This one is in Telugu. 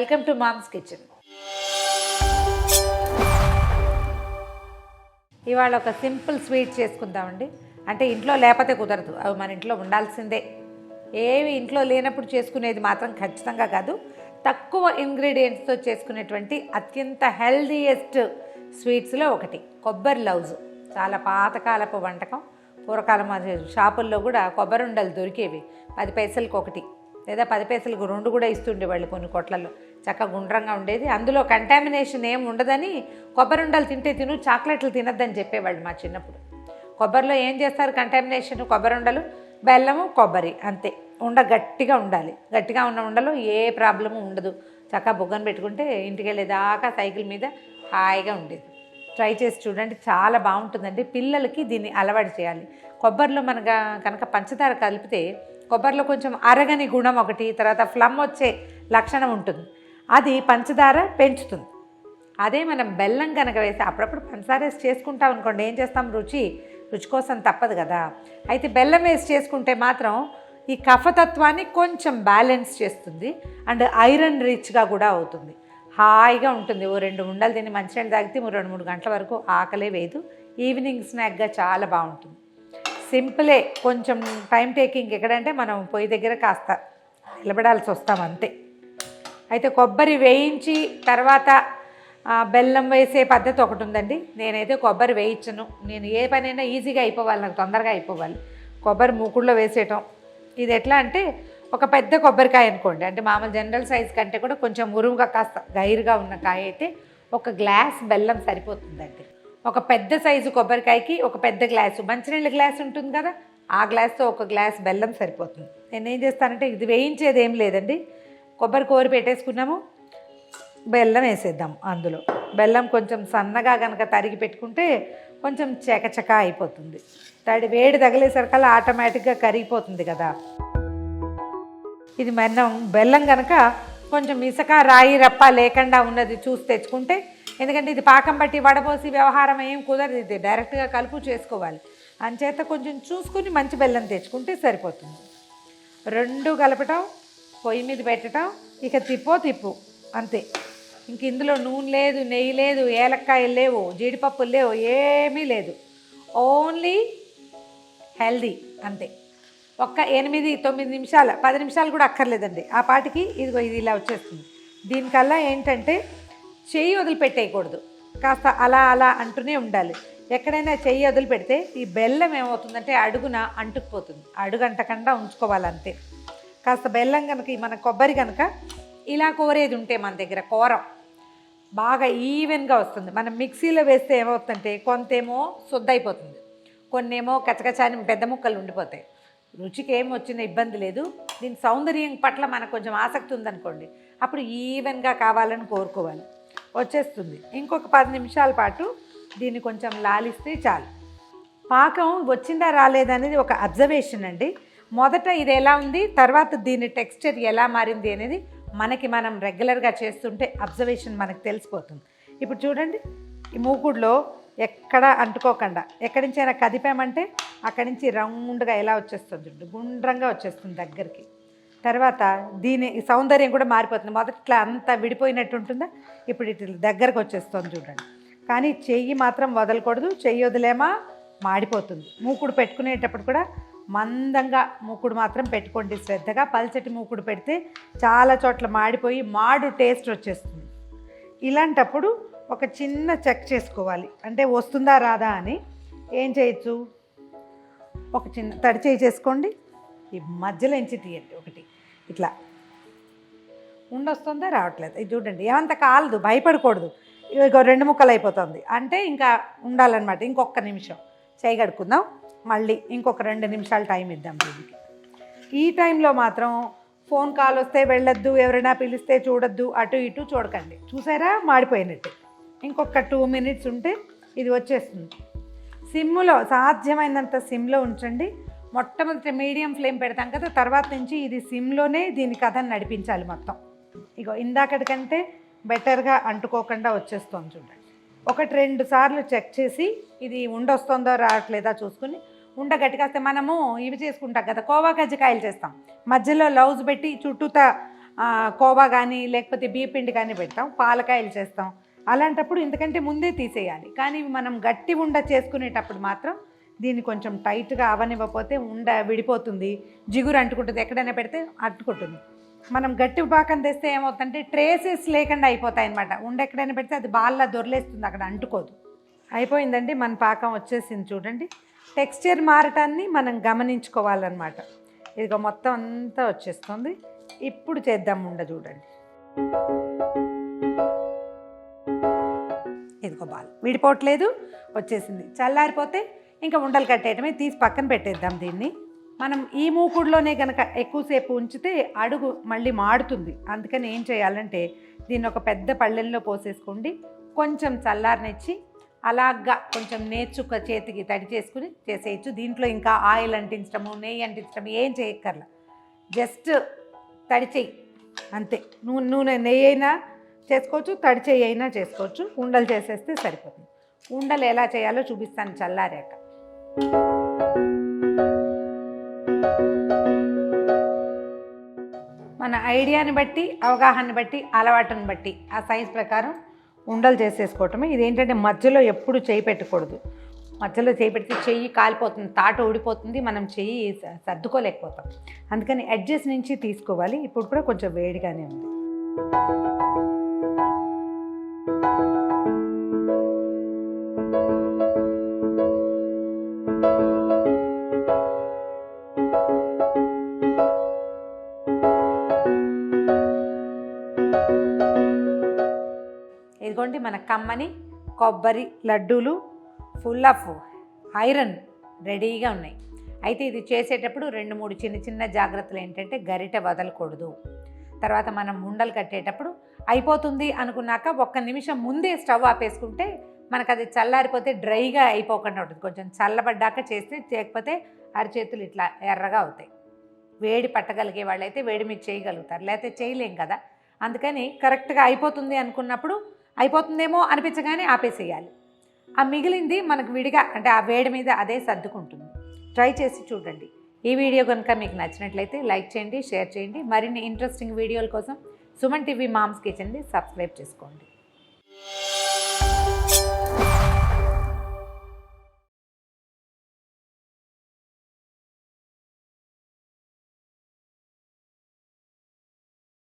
Welcome to moms kitchen. ఇవాళ ఒక సింపుల్ స్వీట్ చేసుకుందామండి. అంటే ఇంట్లో లేకపోతే కుదరదు, అవి మన ఇంట్లో ఉండాల్సిందే. ఏవి ఇంట్లో లేనప్పుడు చేసుకునేది మాత్రం ఖచ్చితంగా కాదు. తక్కువ ఇంగ్రీడియంట్స్తో చేసుకునేటువంటి అత్యంత హెల్దీయెస్ట్ స్వీట్స్లో ఒకటి కొబ్బరి లౌజు. చాలా పాతకాలపు వంటకం. పూర్వకాలం షాపుల్లో కూడా కొబ్బరి ఉండలు దొరికేవి. 10 పైసలకు ఒకటి లేదా 10 పైసలకు 2 కూడా ఇస్తుండేవాళ్ళు కొన్ని కొట్లలో. చక్కగా గుండ్రంగా ఉండేది. అందులో కంటామినేషన్ ఏం ఉండదని కొబ్బరి ఉండలు తింటే తిను, చాక్లెట్లు తినద్దని చెప్పేవాళ్ళు మా చిన్నప్పుడు. కొబ్బరిలో ఏం చేస్తారు కంటామినేషన్? కొబ్బరి ఉండలు, బెల్లము, కొబ్బరి, అంతే. ఉండ గట్టిగా ఉండాలి. గట్టిగా ఉన్న ఉండలో ఏ ప్రాబ్లము ఉండదు. చక్కగా బుగ్గను పెట్టుకుంటే ఇంటికి వెళ్ళేదాకా సైకిల్ మీద హాయిగా ఉండేది. ట్రై చేసి చూడండి, చాలా బాగుంటుందండి. పిల్లలకి దీన్ని అలవాటు చేయాలి. కొబ్బరిలో మనగా కనుక పంచదార కలిపితే కొబ్బరిలో కొంచెం అరగని గుణం ఒకటి, తర్వాత ఫ్లమ్ వచ్చే లక్షణం ఉంటుంది. అది పంచదార పెంచుతుంది. అదే మనం బెల్లం కనుక వేసి అప్పుడప్పుడు పంచదార వేసి చేసుకుంటాం అనుకోండి, ఏం చేస్తాం, రుచి కోసం తప్పదు కదా. అయితే బెల్లం వేసి చేసుకుంటే మాత్రం ఈ కఫతత్వాన్ని కొంచెం బ్యాలెన్స్ చేస్తుంది అండ్ ఐరన్ రిచ్గా కూడా అవుతుంది. హాయిగా ఉంటుంది. ఓ 2 ఉండలు తిని మంచినీళ్ళు తాగితే 2-3 గంటల వరకు ఆకలే వేయదు. ఈవినింగ్ స్నాక్గా చాలా బాగుంటుంది. సింపులే, కొంచెం టైం టేకింగ్. ఎక్కడంటే మనం పొయ్యి దగ్గర కాస్త నిలబడాల్సి వస్తాం అంతే. అయితే కొబ్బరి వేయించి తర్వాత బెల్లం వేసే పద్ధతి ఒకటి ఉందండి. నేనైతే కొబ్బరి వేయించను. నేను ఏ పనైనా ఈజీగా అయిపోవాలి, నాకు తొందరగా అయిపోవాలి. కొబ్బరి మూకుడులో వేసేయటం. ఇది ఎట్లా అంటే, ఒక పెద్ద కొబ్బరికాయ అనుకోండి, అంటే మామూలు జనరల్ సైజ్ కంటే కూడా కొంచెం ఉరువుగా కాస్త గైరుగా ఉన్న కాయ అయితే 1 గ్లాస్ బెల్లం సరిపోతుందండి. ఒక పెద్ద సైజు కొబ్బరికాయకి ఒక పెద్ద గ్లాసు మంచినీళ్ళ గ్లాస్ ఉంటుంది కదా, ఆ గ్లాస్తో 1 గ్లాస్ బెల్లం సరిపోతుంది. నేనేం చేస్తానంటే, ఇది వేయించేది ఏం లేదండి. కొబ్బరి కోరి పెట్టేసుకున్నాము, బెల్లం వేసేద్దాం. అందులో బెల్లం కొంచెం సన్నగా కనుక తరిగి పెట్టుకుంటే కొంచెం చకచక అయిపోతుంది. వేడి తగిలేసరికల్లా ఆటోమేటిక్గా కరిగిపోతుంది కదా. ఇది మనం బెల్లం కనుక కొంచెం ఇసుక రాయి రప్ప లేకుండా ఉన్నది చూసి తెచ్చుకుంటే, ఎందుకంటే ఇది పాకం బట్టి వడపోసి వ్యవహారం ఏం కుదరదు. ఇది డైరెక్ట్గా కలుపు చేసుకోవాలి. అంచేత కొంచెం చూసుకుని మంచి బెల్లం తెచ్చుకుంటే సరిపోతుంది. 2 కలపటం, పొయ్యి మీద పెట్టడం, ఇక తిప్పు అంతే. ఇంక ఇందులో నూనె లేదు, నెయ్యి లేదు, ఏలక్కాయలు లేవు, జీడిపప్పులు లేవు, ఏమీ లేదు. ఓన్లీ హెల్దీ అంతే. 8-9 నిమిషాలు, 10 నిమిషాలు కూడా అక్కర్లేదండి. ఆ పాటికి ఇది ఇలా వచ్చేస్తుంది. దీనికల్లా ఏంటంటే, చెయ్యి వదిలిపెట్టేయకూడదు. కాస్త అలా అంటూనే ఉండాలి. ఎక్కడైనా చెయ్యి వదిలిపెడితే ఈ బెల్లం ఏమవుతుందంటే అడుగున అంటుకుపోతుంది. అడుగు అంటకుండా ఉంచుకోవాలంతే. కాస్త బెల్లం కనుక, మన కొబ్బరి కనుక ఇలా కోరేది ఉంటే మన దగ్గర కోరం బాగా ఈవెన్గా వస్తుంది. మనం మిక్సీలో వేస్తే ఏమవుతుందంటే, కొంతేమో శుద్ధైపోతుంది, కొన్నేమో కచకచాని పెద్ద ముక్కలు ఉండిపోతాయి. రుచికి ఏం వచ్చిన ఇబ్బంది లేదు. దీని సౌందర్యం పట్ల మనకు కొంచెం ఆసక్తి ఉందనుకోండి, అప్పుడు ఈవెన్గా కావాలని కోరుకోవాలి, వచ్చేస్తుంది. ఇంకొక 10 నిమిషాల పాటు దీన్ని కొంచెం లాలిస్తే చాలు. పాకం వచ్చిందా రాలేదనేది ఒక అబ్జర్వేషన్ అండి. మొదట ఇది ఎలా ఉంది, తర్వాత దీని టెక్స్చర్ ఎలా మారింది అనేది మనం రెగ్యులర్గా చేస్తుంటే అబ్జర్వేషన్ మనకు తెలిసిపోతుంది. ఇప్పుడు చూడండి, ఈ మూకుడులో ఎక్కడ అంటుకోకుండా ఎక్కడి నుంచైనా కదిపామంటే అక్కడి నుంచి రౌండ్గా ఎలా వచ్చేస్తుంది, గుండ్రంగా వచ్చేస్తుంది దగ్గరికి. తర్వాత దీని సౌందర్యం కూడా మారిపోతుంది. మొదట్లో అంతా విడిపోయినట్టు ఉంటుందా, ఇప్పుడు ఇటు దగ్గరకు వచ్చేస్తుంది చూడండి. కానీ చెయ్యి మాత్రం వదలకూడదు. చెయ్యి వదిలేమా మాడిపోతుంది. మూకుడు పెట్టుకునేటప్పుడు కూడా మందంగా మూకుడు మాత్రం పెట్టుకోండి శ్రద్ధగా. పల్చటి మూకుడు పెడితే చాలా చోట్ల మాడిపోయి మాడు టేస్ట్ వచ్చేస్తుంది. ఇలాంటప్పుడు ఒక చిన్న చెక్ చేసుకోవాలి, అంటే వస్తుందా రాదా అని. ఏం చేయొచ్చు, ఒక చిన్న తడి చేయి చేసుకోండి, ఈ మధ్యలో ఎంచి తీయండి ఒకటి, ఇట్లా ఉండొస్తుందా రావట్లేదు, ఇది చూడండి. ఏమంత కాలదు, భయపడకూడదు. ఇక 2 ముక్కలు అయిపోతుంది అంటే ఇంకా ఉండాలన్నమాట. ఇంకొక నిమిషం చేయి కడుక్కుందాం, మళ్ళీ ఇంకొక 2 నిమిషాలు టైం ఇద్దాం దీనికి. ఈ టైంలో మాత్రం ఫోన్ కాల్ వస్తే వెళ్ళొద్దు, ఎవరైనా పిలిస్తే చూడొద్దు, అటు ఇటు చూడకండి. చూసారా మాడిపోయినట్టు. ఇంకొక 2 మినిట్స్ ఉంటే ఇది వచ్చేస్తుంది. సిమ్లో సాధ్యమైనంత సిమ్లో ఉంచండి. మొట్టమొదటి మీడియం ఫ్లేమ్ పెడతాం కదా, తర్వాత నుంచి ఇది సిమ్లోనే దీని కథను నడిపించాలి మొత్తం. ఇగో ఇందాకటి కంటే బెటర్గా అంటుకోకుండా వచ్చేస్తుంది చూడండి. 1-2 సార్లు చెక్ చేసి ఇది ఉండొస్తుందో రావట్లేదా చూసుకుని, ఉండగట్టికాస్తే మనము ఇవి చేసుకుంటాం కదా, కోవా కజ్జికాయలు చేస్తాం, మధ్యలో లౌజ్ పెట్టి చుట్టూతా కోవా కానీ లేకపోతే బియ్యపిండి కానీ పెడతాం, పాలకాయలు చేస్తాం. అలాంటప్పుడు ఇంతకంటే ముందే తీసేయాలి. కానీ మనం గట్టి ఉండ చేసుకునేటప్పుడు మాత్రం దీన్ని కొంచెం టైట్గా అవనివ్వకపోతే ఉండ విడిపోతుంది, జిగురు అంటుకుంటుంది, ఎక్కడైనా పెడితే అంటుకుంటుంది. మనం గట్టి పాకం తెస్తే ఏమవుతుందంటే ట్రేసెస్ లేకుండా అయిపోతాయి అన్నమాట. ఉండ ఎక్కడైనా పెడితే అది బాల్లా దొరలేస్తుంది, అక్కడ అంటుకోదు. అయిపోయిందండి, మన పాకం వచ్చేసింది చూడండి. టెక్స్చర్ మారటాన్ని మనం గమనించుకోవాలన్నమాట. ఇదిగో మొత్తం అంతా వచ్చేస్తుంది. ఇప్పుడు చేద్దాం ఉండ చూడండి. ఇదిగో బాల్ విడిపోవట్లేదు, వచ్చేసింది. చల్లారిపోతే ఇంకా ఉండలు కట్టేయటమే, తీసి పక్కన పెట్టేద్దాం దీన్ని. మనం ఈ మూకుడులోనే కనుక ఎక్కువసేపు ఉంచితే అడుగు మళ్ళీ మాడుతుంది. అందుకని ఏం చేయాలంటే దీన్ని ఒక పెద్ద పళ్ళెంలో పోసేసుకోండి, కొంచెం చల్లారనిచ్చి అలాగా కొంచెం నేర్చుక్క చేతికి తడి చేసుకుని చేసేయచ్చు. దీంట్లో ఇంకా ఆయిల్ అంటించడము, నెయ్యి అంటించడం ఏం చేయక్కర్లా, జస్ట్ తడి చెయ్యి అంతే. నూనె నెయ్యి అయినా చేసుకోవచ్చు, తడి చెయ్యి అయినా చేసుకోవచ్చు. ఉండలు చేసేస్తే సరిపోతుంది. ఉండలు ఎలా చేయాలో చూపిస్తాను చల్లారాక. మన ఐడియాని బట్టి, అవగాహనని బట్టి, అలవాటుని బట్టి ఆ సైజ్ ప్రకారం ఉండలు చేసేసుకోవటమే. ఇదేంటంటే మధ్యలో ఎప్పుడు చేయి పెట్టకూడదు. మధ్యలో చేయి పెడితే చెయ్యి కాలిపోతుంది, తాట ఊడిపోతుంది, మనం చెయ్యి సర్దుకోలేకపోతాం. అందుకని ఎడ్జెస్ నుంచి తీసుకోవాలి. ఇప్పుడు కూడా కొంచెం వేడిగానే ఉంది. ఇదిగోండి మన కమ్మని కొబ్బరి లడ్డూలు ఫుల్ ఆఫ్ ఐరన్ రెడీగా ఉన్నాయి. అయితే ఇది చేసేటప్పుడు 2-3 చిన్న చిన్న జాగ్రత్తలు ఏంటంటే గరిటె వదలకూడదు. తర్వాత మనం ఉండలు కట్టేటప్పుడు అయిపోతుంది అనుకున్నాక 1 నిమిషం ముందే స్టవ్ ఆపేసుకుంటే మనకు అది చల్లారిపోతే డ్రైగా అయిపోకుండా ఉంటుంది. కొంచెం చల్లబడ్డాక చేస్తే, చేయకపోతే అరిచేతులు ఇట్లా ఎర్రగా అవుతాయి. వేడి పట్టగలిగే వాళ్ళైతే వేడి మీద చేయగలుగుతారు, లేకపోతే చేయలేం కదా. అందుకని కరెక్ట్గా అయిపోతుంది అనుకున్నప్పుడు అయిపోతుందేమో అనిపించగానే ఆపేసేయాలి. ఆ మిగిలింది మనకు విడిగా అంటే ఆ వేడి మీద అదే సర్దుకుంటుంది. ట్రై చేసి చూడండి. ఈ వీడియో కనుక మీకు నచ్చినట్లయితే లైక్ చేయండి, షేర్ చేయండి. మరిన్ని ఇంట్రెస్టింగ్ వీడియోల కోసం సుమన్ టీవీ మామ్స్ కిచెన్ని సబ్స్క్రైబ్ చేసుకోండి.